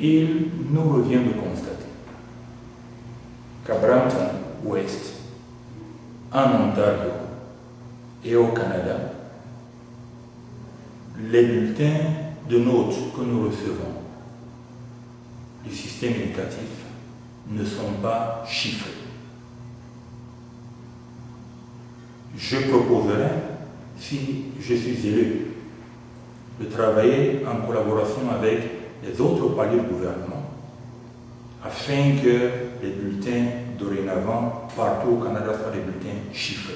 il nous revient de constater qu'à Brampton Ouest, en Ontario et au Canada, les bulletins de notes que nous recevons du système éducatif ne sont pas chiffrés. Je proposerai, si je suis élu, de travailler en collaboration avec les autres paliers du gouvernement afin que les bulletins dorénavant partout au Canada soient des bulletins chiffrés.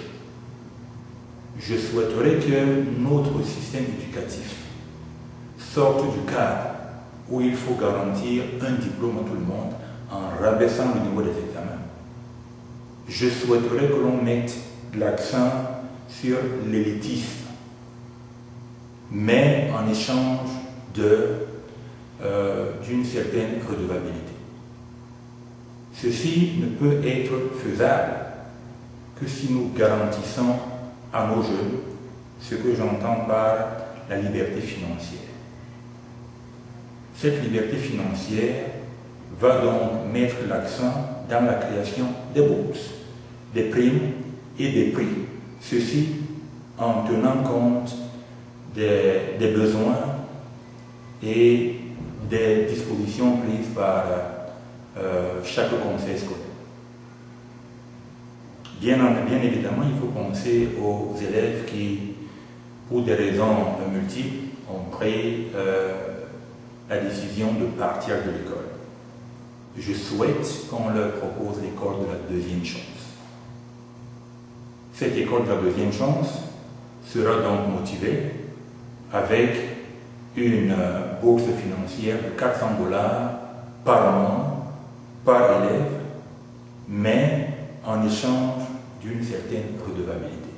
Je souhaiterais que notre système éducatif sorte du cadre où il faut garantir un diplôme à tout le monde en rabaissant le niveau des examens. Je souhaiterais que l'on mette l'accent sur l'élitisme, mais en échange d'une certaine redevabilité. Ceci ne peut être faisable que si nous garantissons à nos jeunes ce que j'entends par la liberté financière. Cette liberté financière va donc mettre l'accent dans la création des bourses, des primes et des prix. Ceci en tenant compte des besoins et des dispositions prises par chaque conseil scolaire. Bien évidemment, il faut penser aux élèves qui, pour des raisons multiples, ont pris la décision de partir de l'école. Je souhaite qu'on leur propose l'école de la deuxième chance. Cette école de la deuxième chance sera donc motivée avec une bourse financière de $400 par mois, par élève, mais en échange d'une certaine redevabilité.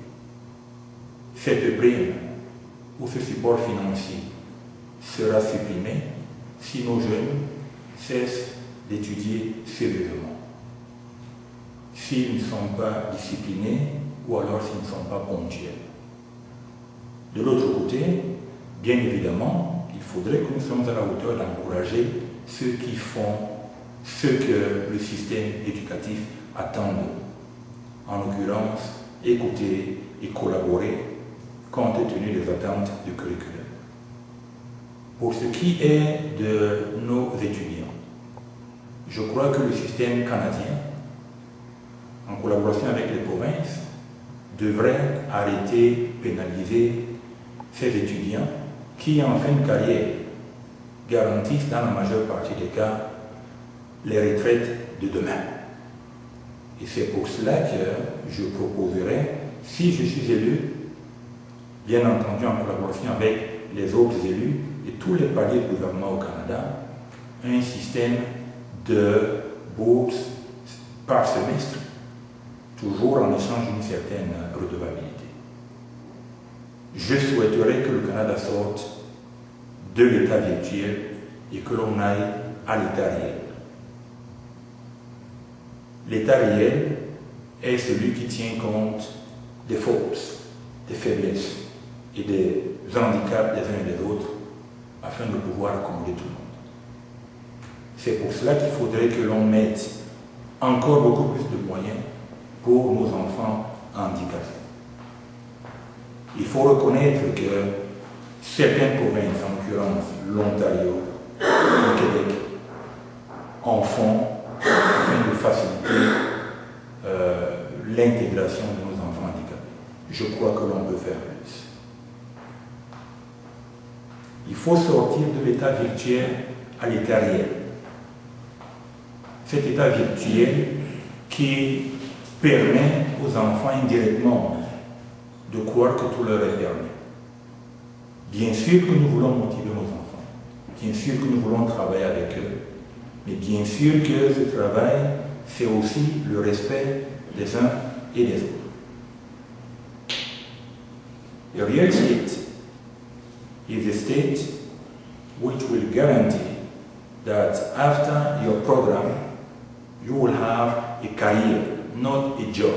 Cette prime ou ce support financier sera supprimé si nos jeunes cessent d'étudier sérieusement, s'ils ne sont pas disciplinés ou alors s'ils ne sont pas ponctuels. De l'autre côté, bien évidemment, il faudrait que nous soyons à la hauteur d'encourager ceux qui font ce que le système éducatif attend d'eux. En l'occurrence, écouter et collaborer compte tenu des attentes du curriculum. Pour ce qui est de nos étudiants, je crois que le système canadien, en collaboration avec les provinces, devrait arrêter de pénaliser ces étudiants qui, en fin de carrière, garantissent dans la majeure partie des cas les retraites de demain. Et c'est pour cela que je proposerai, si je suis élu, bien entendu en collaboration avec les autres élus et tous les paliers de gouvernement au Canada, un système de bourse par semestre, toujours en échange d'une certaine redevabilité. Je souhaiterais que le Canada sorte de l'état virtuel et que l'on aille à l'état réel. L'état réel est celui qui tient compte des forces, des faiblesses et des handicaps des uns et des autres afin de pouvoir accommoder tout le monde. C'est pour cela qu'il faudrait que l'on mette encore beaucoup plus de moyens pour nos enfants handicapés. Il faut reconnaître que certaines provinces, en l'occurrence l'Ontario, le Québec, en font afin de faciliter l'intégration de nos enfants handicapés. Je crois que l'on peut faire plus. Il faut sortir de l'état virtuel à l'état réel. Cet état virtuel qui permet aux enfants indirectement de croire que tout leur est permis. Bien sûr que nous voulons motiver nos enfants, bien sûr que nous voulons travailler avec eux, mais bien sûr que ce travail, c'est aussi le respect des uns et des autres. A real state is a state which will guarantee that after your program, you will have a career, not a job.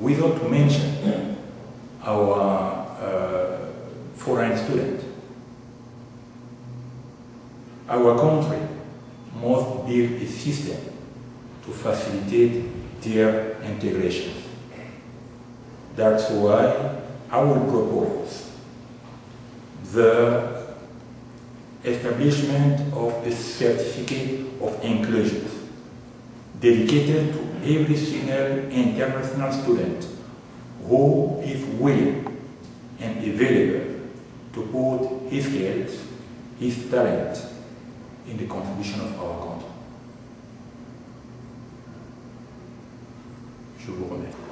Without to mention our foreign student. our country must build a system to facilitate their integration. That's why I will propose the establishment of a certificate of inclusion dedicated to every single international student who is willing and available to put his skills, his talent in the contribution of our country. Je vous remercie.